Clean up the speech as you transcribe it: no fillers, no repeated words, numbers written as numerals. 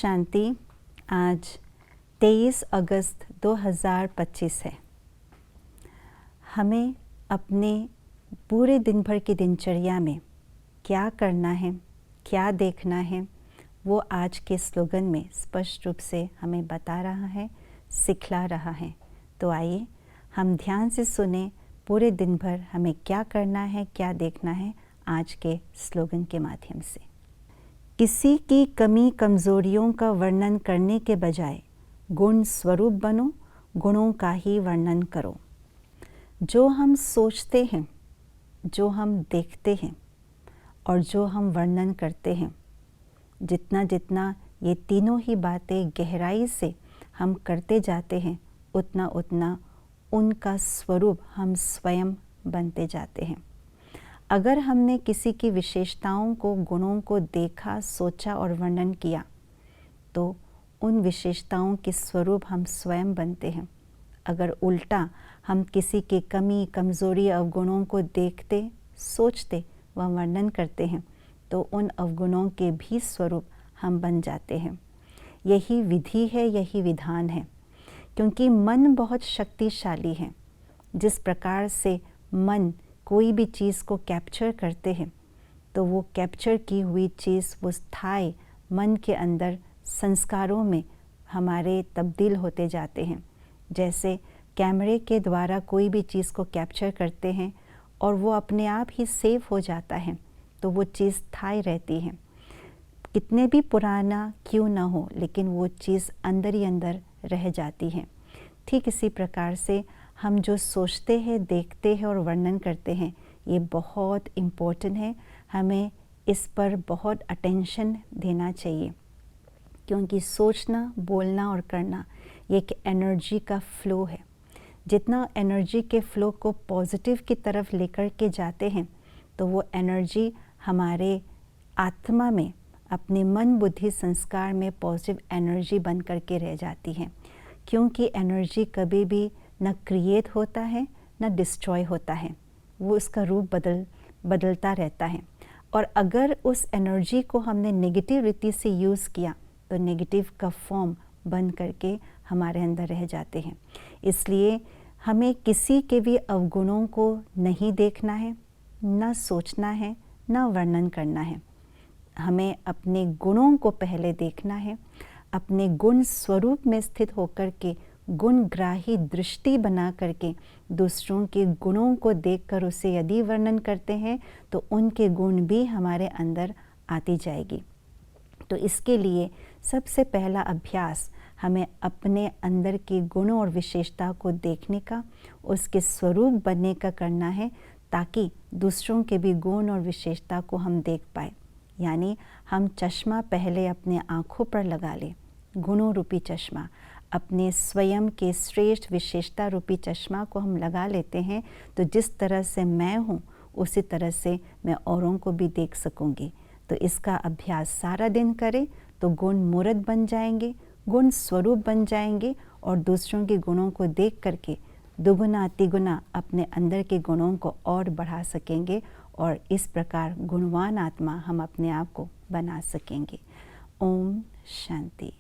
शांति। आज 23 अगस्त 2025 है। हमें अपने पूरे दिन भर की दिनचर्या में क्या करना है, क्या देखना है, वो आज के स्लोगन में स्पष्ट रूप से हमें बता रहा है, सिखला रहा है। तो आइए हम ध्यान से सुने पूरे दिन भर हमें क्या करना है, क्या देखना है आज के स्लोगन के माध्यम से। किसी की कमी कमज़ोरियों का वर्णन करने के बजाय गुण स्वरूप बनो, गुणों का ही वर्णन करो। जो हम सोचते हैं, जो हम देखते हैं और जो हम वर्णन करते हैं, जितना जितना ये तीनों ही बातें गहराई से हम करते जाते हैं, उतना उतना उनका स्वरूप हम स्वयं बनते जाते हैं। अगर हमने किसी की विशेषताओं को, गुणों को देखा, सोचा और वर्णन किया, तो उन विशेषताओं के स्वरूप हम स्वयं बनते हैं। अगर उल्टा हम किसी की कमी, कमज़ोरी, अवगुणों को देखते, सोचते व वर्णन करते हैं, तो उन अवगुणों के भी स्वरूप हम बन जाते हैं। यही विधि है, यही विधान है, क्योंकि मन बहुत शक्तिशाली है। जिस प्रकार से मन कोई भी चीज़ को कैप्चर करते हैं, तो वो कैप्चर की हुई चीज़ वो स्थायी मन के अंदर संस्कारों में हमारे तब्दील होते जाते हैं। जैसे कैमरे के द्वारा कोई भी चीज़ को कैप्चर करते हैं और वो अपने आप ही सेव हो जाता है, तो वो चीज़ स्थायी रहती है। कितने भी पुराना क्यों ना हो, लेकिन वो चीज़ अंदर ही अंदर रह जाती है। ठीक इसी प्रकार से हम जो सोचते हैं, देखते हैं और वर्णन करते हैं, ये बहुत इम्पोर्टेंट है। हमें इस पर बहुत अटेंशन देना चाहिए, क्योंकि सोचना, बोलना और करना ये एक एनर्जी का फ़्लो है। जितना एनर्जी के फ़्लो को पॉजिटिव की तरफ लेकर के जाते हैं, तो वो एनर्जी हमारे आत्मा में, अपने मन, बुद्धि, संस्कार में पॉजिटिव एनर्जी बन कर के रह जाती है। क्योंकि एनर्जी कभी भी न क्रिएट होता है, न डिस्ट्रॉय होता है, वो उसका रूप बदलता रहता है। और अगर उस एनर्जी को हमने नेगेटिव रीति से यूज़ किया, तो नेगेटिव का फॉर्म बन करके हमारे अंदर रह जाते हैं। इसलिए हमें किसी के भी अवगुणों को नहीं देखना है, न सोचना है, न वर्णन करना है। हमें अपने गुणों को पहले देखना है। अपने गुण स्वरूप में स्थित होकर के गुणग्राही दृष्टि बना करके दूसरों के गुणों को देखकर उसे यदि वर्णन करते हैं, तो उनके गुण भी हमारे अंदर आती जाएगी। तो इसके लिए सबसे पहला अभ्यास हमें अपने अंदर के गुणों और विशेषता को देखने का, उसके स्वरूप बनने का करना है, ताकि दूसरों के भी गुण और विशेषता को हम देख पाए। यानी हम चश्मा पहले अपने आँखों पर लगा लें, गुणों रूपी चश्मा। अपने स्वयं के श्रेष्ठ विशेषता रूपी चश्मा को हम लगा लेते हैं, तो जिस तरह से मैं हूँ, उसी तरह से मैं औरों को भी देख सकूँगी। तो इसका अभ्यास सारा दिन करें, तो गुण मूर्त बन जाएंगे, गुण स्वरूप बन जाएंगे, और दूसरों के गुणों को देख करके दुगुना तिगुना अपने अंदर के गुणों को और बढ़ा सकेंगे, और इस प्रकार गुणवान आत्मा हम अपने आप को बना सकेंगे। ओम शांति।